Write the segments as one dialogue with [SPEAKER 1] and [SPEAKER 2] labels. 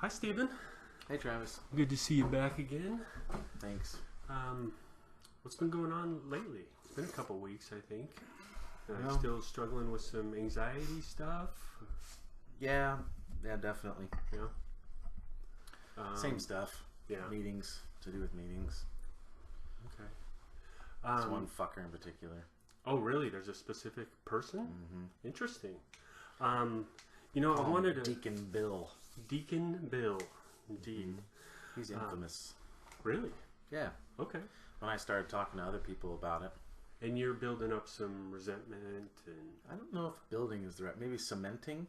[SPEAKER 1] Hi, Stephen.
[SPEAKER 2] Hey, Travis.
[SPEAKER 1] Good to see you back again.
[SPEAKER 2] Thanks.
[SPEAKER 1] What's been going on lately? It's been a couple weeks, I think.
[SPEAKER 2] No.
[SPEAKER 1] Still struggling with some anxiety stuff?
[SPEAKER 2] Yeah, definitely.
[SPEAKER 1] Yeah.
[SPEAKER 2] Same stuff.
[SPEAKER 1] Yeah.
[SPEAKER 2] Meetings, to do with meetings.
[SPEAKER 1] Okay.
[SPEAKER 2] It's one fucker in particular.
[SPEAKER 1] Oh, really? There's a specific person?
[SPEAKER 2] Mm-hmm.
[SPEAKER 1] Interesting. You know, I wanted to...
[SPEAKER 2] Deacon Bill.
[SPEAKER 1] Deacon Bill. Indeed.
[SPEAKER 2] Mm-hmm. He's infamous.
[SPEAKER 1] Really?
[SPEAKER 2] Yeah.
[SPEAKER 1] Okay.
[SPEAKER 2] When I started talking to other people about it.
[SPEAKER 1] And you're building up some resentment and...
[SPEAKER 2] I don't know if building is the right... Maybe cementing?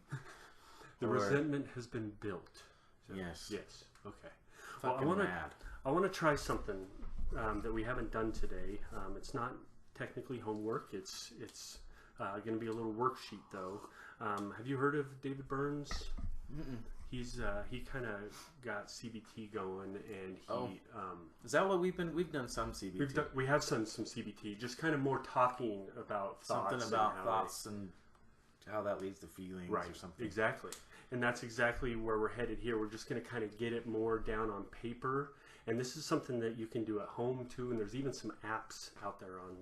[SPEAKER 1] The resentment has been built. So,
[SPEAKER 2] yes.
[SPEAKER 1] Yes. Okay.
[SPEAKER 2] Fucking
[SPEAKER 1] well,
[SPEAKER 2] mad.
[SPEAKER 1] I want to try something that we haven't done today. It's not technically homework. It's going to be a little worksheet, though. Have you heard of David Burns?
[SPEAKER 2] Mm-mm.
[SPEAKER 1] He kind of got CBT going, and he
[SPEAKER 2] is that what we've done some CBT?
[SPEAKER 1] We have some CBT, just kind of more talking about thoughts,
[SPEAKER 2] something about thoughts and how that leads to feelings,
[SPEAKER 1] right?
[SPEAKER 2] Or something.
[SPEAKER 1] Exactly, and that's exactly where we're headed here. We're just going to kind of get it more down on paper, and this is something that you can do at home too. And there's even some apps out there on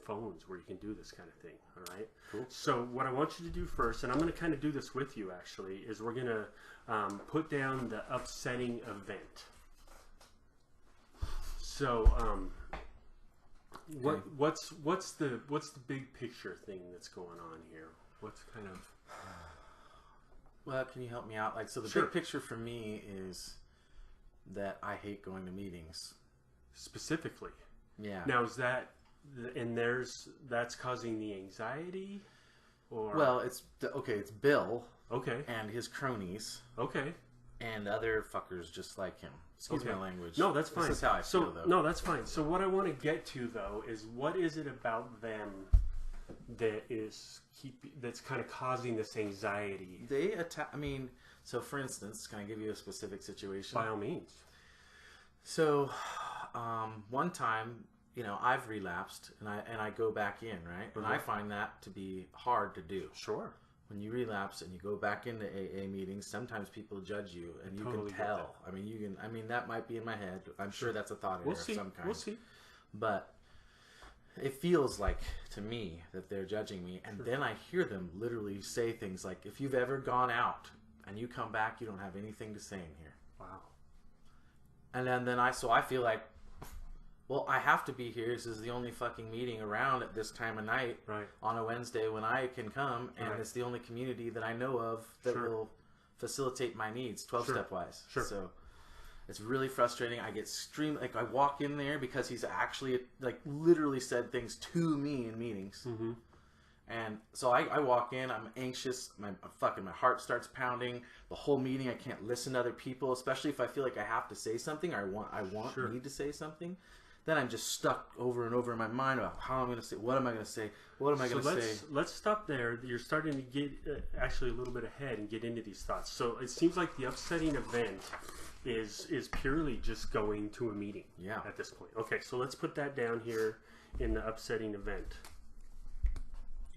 [SPEAKER 1] phones where you can do this kind of thing. All right.
[SPEAKER 2] Cool.
[SPEAKER 1] So what I want you to do first, and I'm going to kind of do this with you actually, is we're going to put down the upsetting event. So what's the big picture thing that's going on here? What's kind of...
[SPEAKER 2] Well, can you help me out? Like, so the
[SPEAKER 1] Sure.
[SPEAKER 2] big picture for me is that I hate going to meetings.
[SPEAKER 1] Specifically.
[SPEAKER 2] Yeah.
[SPEAKER 1] Now is that, and that's causing the anxiety, or?
[SPEAKER 2] Well, it's Bill.
[SPEAKER 1] Okay.
[SPEAKER 2] And his cronies.
[SPEAKER 1] Okay.
[SPEAKER 2] And other fuckers just like him. Excuse my language.
[SPEAKER 1] No, that's fine.
[SPEAKER 2] This is how I feel, though.
[SPEAKER 1] No, that's fine. So what I want to get to, though, is what is it about them that's kind of causing this anxiety?
[SPEAKER 2] They attack. I mean, so for instance, can I give you a specific situation?
[SPEAKER 1] By all means.
[SPEAKER 2] So, one time, I've relapsed, and I go back in, right? And I find that to be hard to do.
[SPEAKER 1] Sure.
[SPEAKER 2] When you relapse and you go back into AA meetings, sometimes people judge you, and you
[SPEAKER 1] totally
[SPEAKER 2] can tell. I mean, that might be in my head. I'm sure that's a thought error of some kind.
[SPEAKER 1] We'll see.
[SPEAKER 2] But it feels like to me that they're judging me, and then I hear them literally say things like, "If you've ever gone out and you come back, you don't have anything to say in here."
[SPEAKER 1] Wow.
[SPEAKER 2] And then I feel like, well, I have to be here. This is the only fucking meeting around at this time of night,
[SPEAKER 1] right,
[SPEAKER 2] on a Wednesday when I can come, and it's the only community that I know of that will facilitate my needs 12-step wise.
[SPEAKER 1] Sure.
[SPEAKER 2] So it's really frustrating. I get extreme, like I walk in there because he's actually like literally said things to me in meetings. Mm-hmm. And so I walk in, I'm anxious, my heart starts pounding. The whole meeting, I can't listen to other people, especially if I feel like I have to say something, or need to say something. Then I'm just stuck over and over in my mind about how I'm going to say, what am I going to say, what am I going to say.
[SPEAKER 1] Let's stop there. You're starting to get actually a little bit ahead and get into these thoughts. So it seems like the upsetting event is purely just going to a meeting.
[SPEAKER 2] Yeah. At
[SPEAKER 1] this point. Okay, so let's put that down here in the upsetting event.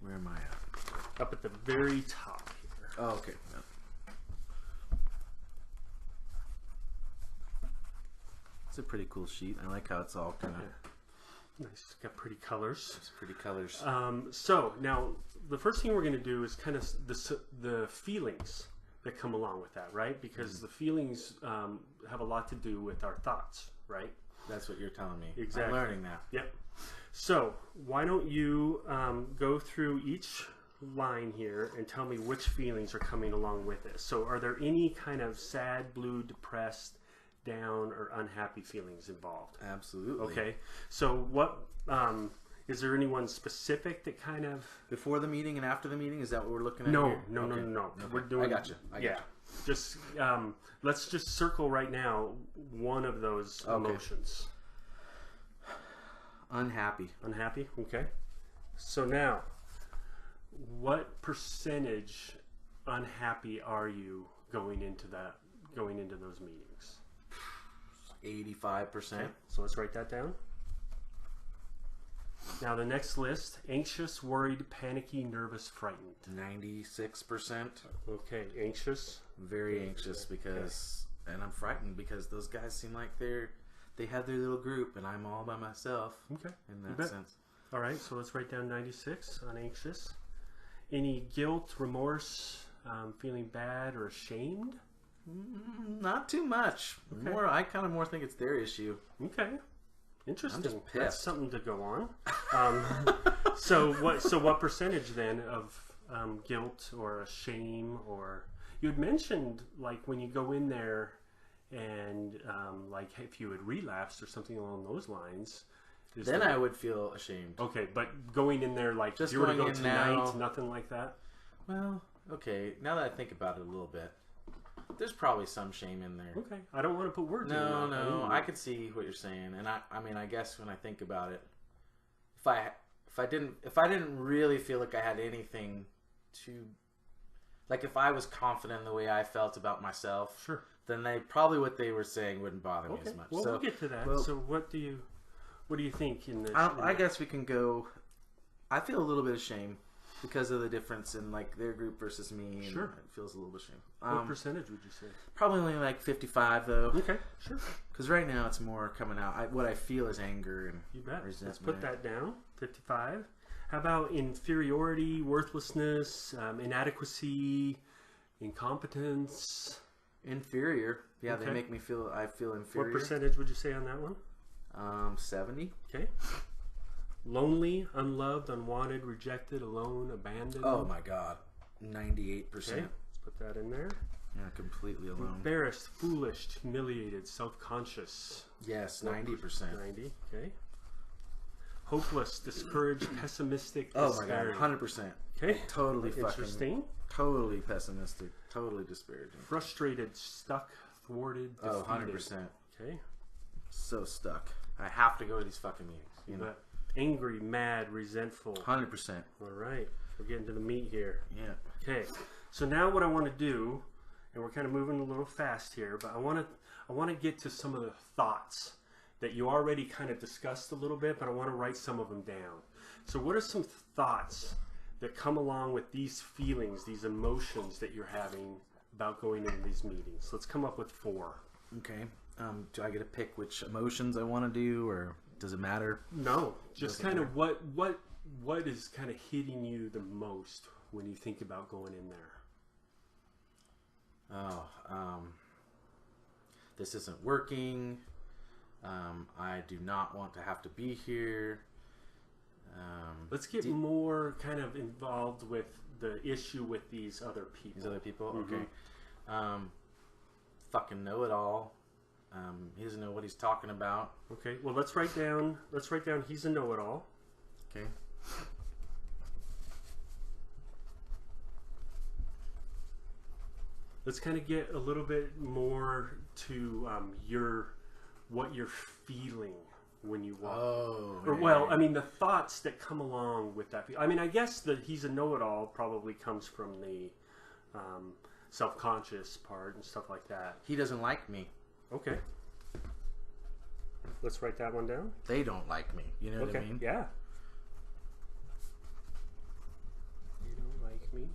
[SPEAKER 2] Where am I at?
[SPEAKER 1] Up at the very top here.
[SPEAKER 2] Oh, okay. Yeah. It's a pretty cool sheet. I like how it's all kind of
[SPEAKER 1] nice. It's got pretty colors.
[SPEAKER 2] It's pretty colors.
[SPEAKER 1] So now the first thing we're going to do is kind of the feelings that come along with that, right? Because the feelings have a lot to do with our thoughts, right?
[SPEAKER 2] That's what you're telling me.
[SPEAKER 1] Exactly.
[SPEAKER 2] I'm learning that.
[SPEAKER 1] Yep. So why don't you go through each line here and tell me which feelings are coming along with it. So are there any kind of sad, blue, depressed, down, or unhappy feelings involved?
[SPEAKER 2] Absolutely.
[SPEAKER 1] Okay. So what is there anyone specific that kind of
[SPEAKER 2] before the meeting and after the meeting? Is that what we're looking at?
[SPEAKER 1] No.
[SPEAKER 2] Okay.
[SPEAKER 1] No. We're doing.
[SPEAKER 2] I got you.
[SPEAKER 1] Just let's just circle right now one of those emotions.
[SPEAKER 2] Unhappy.
[SPEAKER 1] Unhappy. Okay. So now, what percentage unhappy are you going into those meetings?
[SPEAKER 2] 85%.
[SPEAKER 1] Okay. So let's write that down. Now the next list: anxious, worried, panicky, nervous, frightened.
[SPEAKER 2] 96%.
[SPEAKER 1] Okay, anxious.
[SPEAKER 2] Very anxious because and I'm frightened because those guys seem like they have their little group, and I'm all by myself.
[SPEAKER 1] Okay.
[SPEAKER 2] In that sense.
[SPEAKER 1] All right, so let's write down 96 on anxious. Any guilt, remorse, feeling bad or ashamed?
[SPEAKER 2] Not too much.
[SPEAKER 1] Okay.
[SPEAKER 2] I kind of more think it's their issue.
[SPEAKER 1] Okay. Interesting.
[SPEAKER 2] I'm just pissed.
[SPEAKER 1] That's something to go on. So what percentage then of guilt or shame, or you had mentioned like when you go in there and like if you had relapsed or something along those lines.
[SPEAKER 2] Then I would feel ashamed.
[SPEAKER 1] Okay, but going in there like
[SPEAKER 2] just
[SPEAKER 1] you were to go
[SPEAKER 2] in
[SPEAKER 1] tonight,
[SPEAKER 2] now,
[SPEAKER 1] nothing like that?
[SPEAKER 2] Well, okay. Now that I think about it a little bit, there's probably some shame in there.
[SPEAKER 1] Okay, I don't want to put words in your mouth.
[SPEAKER 2] No, I could see what you're saying, and I mean, I guess when I think about it, if I didn't really feel like I had anything to, like if I was confident in the way I felt about myself,
[SPEAKER 1] sure,
[SPEAKER 2] then what they were saying wouldn't bother me as much.
[SPEAKER 1] Well,
[SPEAKER 2] so,
[SPEAKER 1] we'll get to that. So what do you think in this?
[SPEAKER 2] I guess we can go. I feel a little bit of shame because of the difference in like their group versus me. And
[SPEAKER 1] sure,
[SPEAKER 2] it feels a little bit of shame.
[SPEAKER 1] What percentage would you say?
[SPEAKER 2] Probably only like 55 though.
[SPEAKER 1] Okay, sure.
[SPEAKER 2] Because right now it's more coming out. What I feel is anger and
[SPEAKER 1] you bet.
[SPEAKER 2] resentment.
[SPEAKER 1] Let's put that down. 55. How about inferiority, worthlessness, inadequacy, incompetence?
[SPEAKER 2] Inferior. Yeah,
[SPEAKER 1] Okay.
[SPEAKER 2] they make me feel. I feel inferior.
[SPEAKER 1] What percentage would you say on that one?
[SPEAKER 2] 70.
[SPEAKER 1] Okay. Lonely, unloved, unwanted, rejected, alone, abandoned.
[SPEAKER 2] Oh my God, 98%.
[SPEAKER 1] Okay. Let's put that in there.
[SPEAKER 2] Yeah, completely alone.
[SPEAKER 1] Embarrassed, foolish, humiliated, self-conscious.
[SPEAKER 2] Yes, 90%.
[SPEAKER 1] 90. Okay. Hopeless, discouraged, pessimistic,
[SPEAKER 2] Oh my God,
[SPEAKER 1] despairing.
[SPEAKER 2] 100%.
[SPEAKER 1] Okay.
[SPEAKER 2] Totally
[SPEAKER 1] Interesting.
[SPEAKER 2] Totally pessimistic. Totally disparaging.
[SPEAKER 1] Frustrated, stuck, thwarted, defeated.
[SPEAKER 2] Oh, 100%.
[SPEAKER 1] Okay.
[SPEAKER 2] So stuck. I have to go to these fucking meetings. You know.
[SPEAKER 1] But angry, mad, resentful.
[SPEAKER 2] 100%.
[SPEAKER 1] All right. We're getting to the meat here.
[SPEAKER 2] Yeah.
[SPEAKER 1] Okay. So now what I want to do, and we're kind of moving a little fast here, but I want to get to some of the thoughts that you already kind of discussed a little bit, but I want to write some of them down. So what are some thoughts that come along with these feelings, these emotions that you're having about going into these meetings? Let's come up with 4.
[SPEAKER 2] Okay. Do I get to pick which emotions I want to do, or does it matter?
[SPEAKER 1] No, just kind of what is kind of hitting you the most when you think about going in there?
[SPEAKER 2] This isn't working. I do not want to have to be here.
[SPEAKER 1] Let's get more kind of involved with the issue with these other people.
[SPEAKER 2] These other people?
[SPEAKER 1] Mm-hmm.
[SPEAKER 2] Okay. Fucking know-it-all. He doesn't know what he's talking about.
[SPEAKER 1] Okay, well let's write down he's a know-it-all.
[SPEAKER 2] Okay.
[SPEAKER 1] Let's kind of get a little bit more to what you're feeling when you walk.
[SPEAKER 2] Oh.
[SPEAKER 1] Or, well, I mean, the thoughts that come along with that. I mean, I guess that he's a know-it-all probably comes from the self-conscious part and stuff like that.
[SPEAKER 2] He doesn't like me.
[SPEAKER 1] Okay. Let's write that one down.
[SPEAKER 2] They don't like me. You know what I mean?
[SPEAKER 1] Yeah. You don't like me.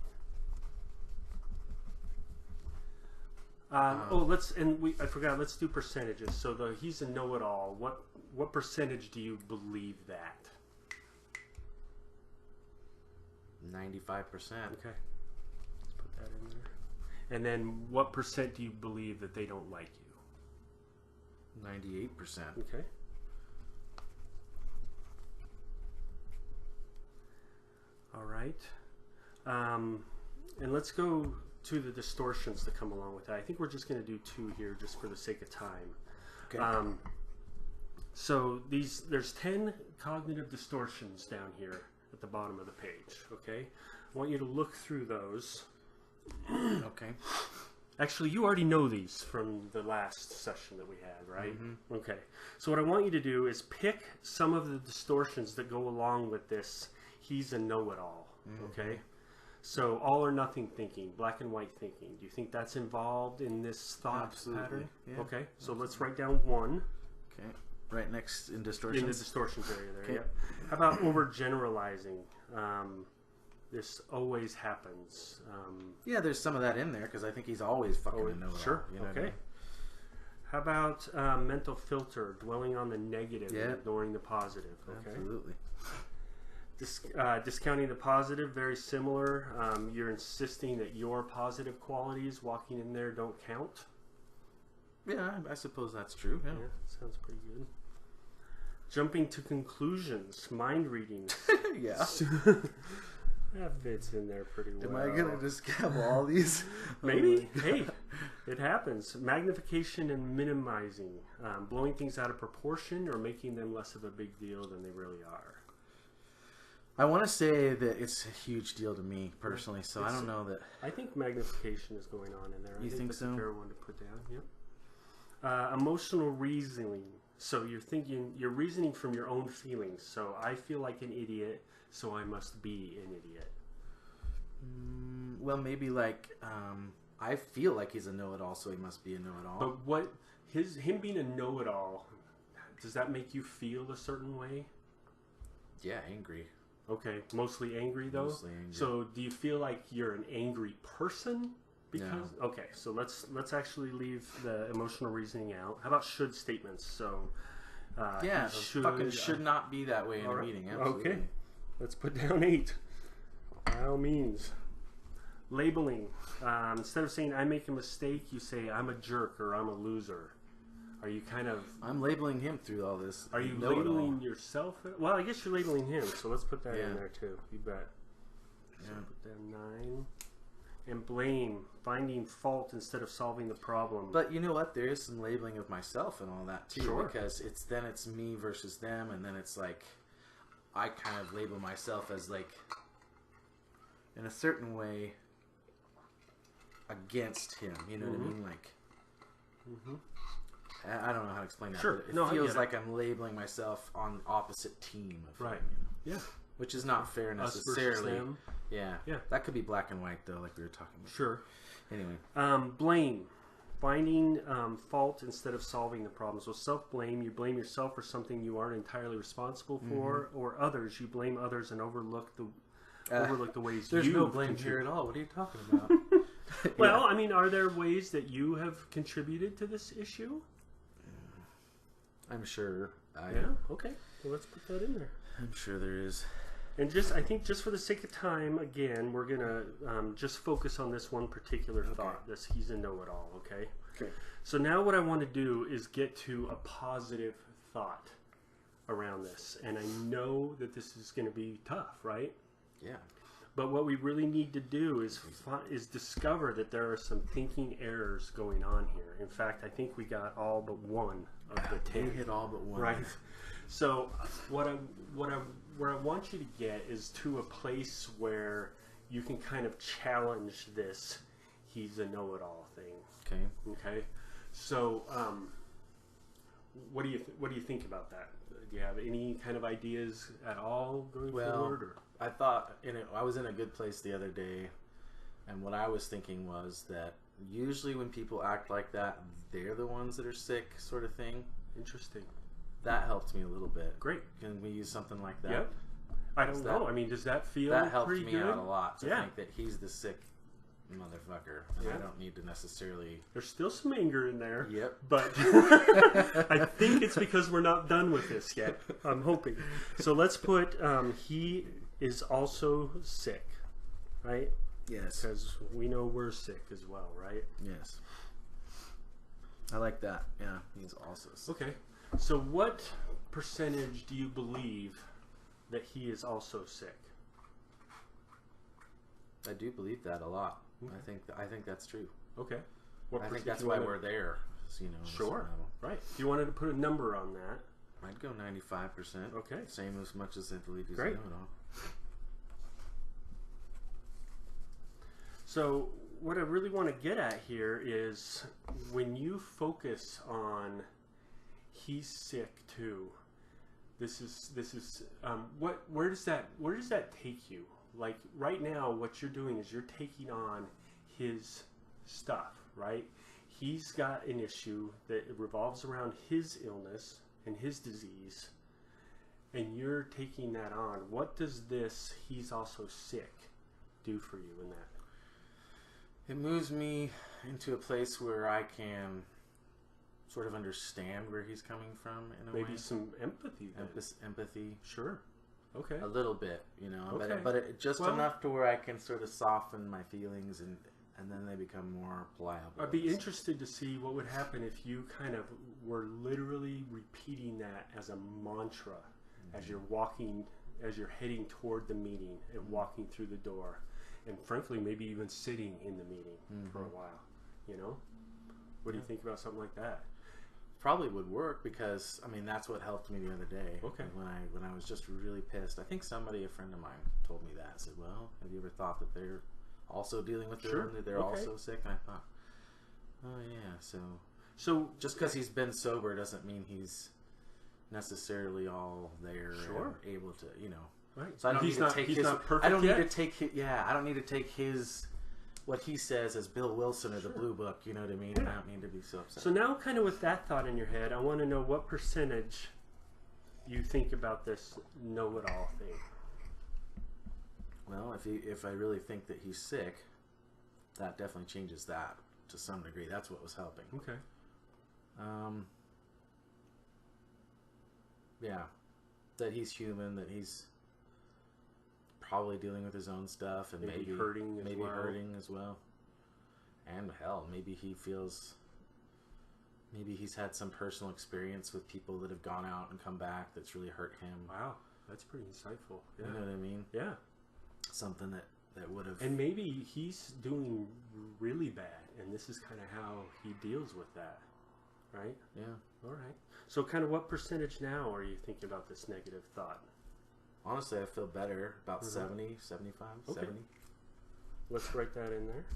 [SPEAKER 1] I forgot. Let's do percentages. So he's a know-it-all. What percentage do you believe that?
[SPEAKER 2] 95%.
[SPEAKER 1] Okay. Let's put that in there. And then what percent do you believe that they don't like you?
[SPEAKER 2] 98%.
[SPEAKER 1] Okay. All right. And let's go to the distortions that come along with that. I think we're just going to do 2 here just for the sake of time.
[SPEAKER 2] Okay.
[SPEAKER 1] So there's 10 cognitive distortions down here at the bottom of the page, okay? I want you to look through those.
[SPEAKER 2] Okay.
[SPEAKER 1] Actually, you already know these from the last session that we had, right?
[SPEAKER 2] Mm-hmm.
[SPEAKER 1] Okay. So what I want you to do is pick some of the distortions that go along with this he's a know-it-all, okay? So all or nothing thinking, black and white thinking. Do you think that's involved in this thought pattern?
[SPEAKER 2] Yeah.
[SPEAKER 1] Okay. So let's write down 1.
[SPEAKER 2] Okay. Right next in distortions.
[SPEAKER 1] In the distortions area there.
[SPEAKER 2] Okay.
[SPEAKER 1] Yep. How about overgeneralizing? This always happens.
[SPEAKER 2] Yeah, there's some of that in there because I think he's always fucking a know-it-all.
[SPEAKER 1] Sure.
[SPEAKER 2] You know
[SPEAKER 1] okay.
[SPEAKER 2] what
[SPEAKER 1] How about mental filter, dwelling on the negative and ignoring the positive? Okay.
[SPEAKER 2] Absolutely.
[SPEAKER 1] Discounting the positive, very similar. You're insisting that your positive qualities walking in there don't count.
[SPEAKER 2] Yeah, I suppose that's true. Yeah.
[SPEAKER 1] Sounds pretty good. Jumping to conclusions, mind reading.
[SPEAKER 2] Yeah.
[SPEAKER 1] That fits in there pretty well.
[SPEAKER 2] Am I going to just have all these?
[SPEAKER 1] Maybe. Hey, it happens. Magnification and minimizing. Blowing things out of proportion or making them less of a big deal than they really are.
[SPEAKER 2] I want to say that it's a huge deal to me personally, so I don't know that.
[SPEAKER 1] I think magnification is going on in there.
[SPEAKER 2] You think
[SPEAKER 1] that's
[SPEAKER 2] so?
[SPEAKER 1] A fair one to put down. Yep. Emotional reasoning. So you're reasoning from your own feelings. So I feel like an idiot, so I must be an idiot.
[SPEAKER 2] Well, maybe like I feel like he's a know-it-all, so he must be a know-it-all.
[SPEAKER 1] But him being a know-it-all, does that make you feel a certain way?
[SPEAKER 2] Yeah, angry.
[SPEAKER 1] Okay, mostly angry though.
[SPEAKER 2] Mostly angry.
[SPEAKER 1] So do you feel like you're an angry person? Because
[SPEAKER 2] No.
[SPEAKER 1] Okay, so let's actually leave the emotional reasoning out. How about should statements? So
[SPEAKER 2] Yeah,
[SPEAKER 1] he
[SPEAKER 2] should not be that way in a meeting. Absolutely.
[SPEAKER 1] Okay, let's put down 8. By all means. Labeling. Instead of saying I make a mistake, you say I'm a jerk or I'm a loser. Are you kind of...
[SPEAKER 2] I'm labeling him through all this.
[SPEAKER 1] Are you labeling yourself? Well, I guess you're labeling him, so let's put that in there too. You bet. So put down 9. And blame. Finding fault instead of solving the problem.
[SPEAKER 2] But you know what? There is some labeling of myself and all that too.
[SPEAKER 1] Sure.
[SPEAKER 2] Because it's me versus them, and then it's like I kind of label myself as like in a certain way against him. You know what I mean? Like I don't know how to explain that.
[SPEAKER 1] Sure.
[SPEAKER 2] But it feels like I'm labeling myself on the opposite team of him, you know?
[SPEAKER 1] Yeah.
[SPEAKER 2] Which is not fair
[SPEAKER 1] Us versus
[SPEAKER 2] necessarily.
[SPEAKER 1] them.
[SPEAKER 2] Yeah. That could be black and white though, like we were talking about.
[SPEAKER 1] Sure.
[SPEAKER 2] Anyway.
[SPEAKER 1] Blame. Finding fault instead of solving the problem. So self-blame, you blame yourself for something you aren't entirely responsible for, or others. You blame others and overlook the ways
[SPEAKER 2] there's
[SPEAKER 1] you
[SPEAKER 2] no blame here at all. What are you talking about?
[SPEAKER 1] Well, I mean, are there ways that you have contributed to this issue?
[SPEAKER 2] I'm sure.
[SPEAKER 1] Okay. Well, let's put that in there.
[SPEAKER 2] I'm sure there is.
[SPEAKER 1] And I think just for the sake of time, again, we're gonna just focus on this one particular thought. This he's a know-it-all. Okay.
[SPEAKER 2] Okay.
[SPEAKER 1] So now what I want to do is get to a positive thought around this, and I know that this is going to be tough, right?
[SPEAKER 2] Yeah.
[SPEAKER 1] But what we really need to do is discover that there are some thinking errors going on here. In fact, I think we got all but one of the 10.
[SPEAKER 2] We hit all but one.
[SPEAKER 1] Right. So where I want you to get is to a place where you can kind of challenge this he's a know-it-all thing. Okay. So what do you think about that? Do you have any kind of ideas at all going forward? Or?
[SPEAKER 2] I thought I was in a good place the other day, and what I was thinking was that usually when people act like that, they're the ones that are sick, sort of thing.
[SPEAKER 1] Interesting.
[SPEAKER 2] That helped me a little bit.
[SPEAKER 1] Great.
[SPEAKER 2] Can we use something like that?
[SPEAKER 1] Yep. I don't know. I mean, does that feel
[SPEAKER 2] that helped
[SPEAKER 1] pretty
[SPEAKER 2] me
[SPEAKER 1] good?
[SPEAKER 2] out a lot to think that he's the sick motherfucker, and I don't need to necessarily.
[SPEAKER 1] There's still some anger in there.
[SPEAKER 2] Yep.
[SPEAKER 1] But I think it's because we're not done with this yet. I'm hoping. So let's put he is also sick, right?
[SPEAKER 2] Yes.
[SPEAKER 1] Because we know we're sick as well, right?
[SPEAKER 2] Yes. I like that. Yeah, he's also sick.
[SPEAKER 1] Okay. So what percentage do you believe that he is also sick?
[SPEAKER 2] I do believe that a lot.
[SPEAKER 1] Okay.
[SPEAKER 2] I think that's true.
[SPEAKER 1] Okay.
[SPEAKER 2] I think that's why we're there. You know.
[SPEAKER 1] Sure. Right. If you wanted to put a number on that,
[SPEAKER 2] I'd go 95%.
[SPEAKER 1] Okay.
[SPEAKER 2] Same as much as I believe he's
[SPEAKER 1] Great.
[SPEAKER 2] know-it-all.
[SPEAKER 1] So what I really want to get at here is when you focus on he's sick too. This is where does that take you? Like right now, what you're doing is you're taking on his stuff, right? He's got an issue that revolves around his illness and his disease, and you're taking that on. What does this he's also sick do for you in that?
[SPEAKER 2] It moves me into a place where I can sort of understand where he's coming from in a way.
[SPEAKER 1] Maybe some empathy then.
[SPEAKER 2] Empathy.
[SPEAKER 1] Sure. Okay.
[SPEAKER 2] A little bit, you know,
[SPEAKER 1] Okay.
[SPEAKER 2] but it just
[SPEAKER 1] Well,
[SPEAKER 2] enough to where I can sort of soften my feelings and then they become more pliable.
[SPEAKER 1] I'd be interested to see what would happen if you kind of were literally repeating that as a mantra as you're walking, as you're heading toward the meeting and walking through the door, and frankly, maybe even sitting in the meeting for a while. You know, what do you think about something like that?
[SPEAKER 2] Probably would work because I mean that's what helped me the other day.
[SPEAKER 1] Okay.
[SPEAKER 2] When I was just really pissed. I think a friend of mine, told me that. Said, "Well, have you ever thought that they're also dealing with their own, that they're also sick?" And I thought, "Oh yeah." So just because he's been sober doesn't mean he's necessarily all there and able to, you know.
[SPEAKER 1] Right.
[SPEAKER 2] So I don't need to take his. I don't need to take his. Yeah, I don't need to take his. What he says as Bill Wilson or the Blue Book, you know what I mean? I don't need to be so upset.
[SPEAKER 1] So now, kind of with that thought in your head, I want to know what percentage you think about this know-it-all thing.
[SPEAKER 2] Well, if I really think that he's sick, that definitely changes that to some degree. That's what was helping.
[SPEAKER 1] Okay.
[SPEAKER 2] Yeah, that he's human, that he's probably dealing with his own stuff, and maybe
[SPEAKER 1] hurting as well.
[SPEAKER 2] And hell, maybe he feels, maybe he's had some personal experience with people that have gone out and come back that's really hurt him.
[SPEAKER 1] Wow, that's pretty insightful. Yeah.
[SPEAKER 2] You know what I mean?
[SPEAKER 1] Yeah.
[SPEAKER 2] Something that would have.
[SPEAKER 1] And maybe he's doing really bad, and this is kind of how he deals with that, right?
[SPEAKER 2] Yeah.
[SPEAKER 1] All right. So kind of what percentage now are you thinking about this negative thought?
[SPEAKER 2] Honestly, I feel better. About 70, 75,
[SPEAKER 1] Okay.
[SPEAKER 2] 70.
[SPEAKER 1] Let's write that in there.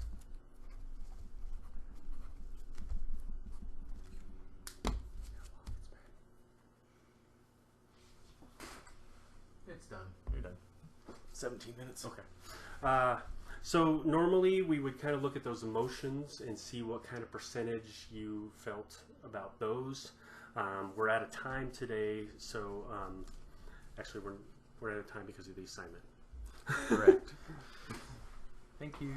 [SPEAKER 2] It's done. You're done. 17 minutes.
[SPEAKER 1] Okay. So normally we would kind of look at those emotions and see what kind of percentage you felt about those. We're out of time today, so actually we're out of time because of the assignment.
[SPEAKER 2] Correct. Thank you.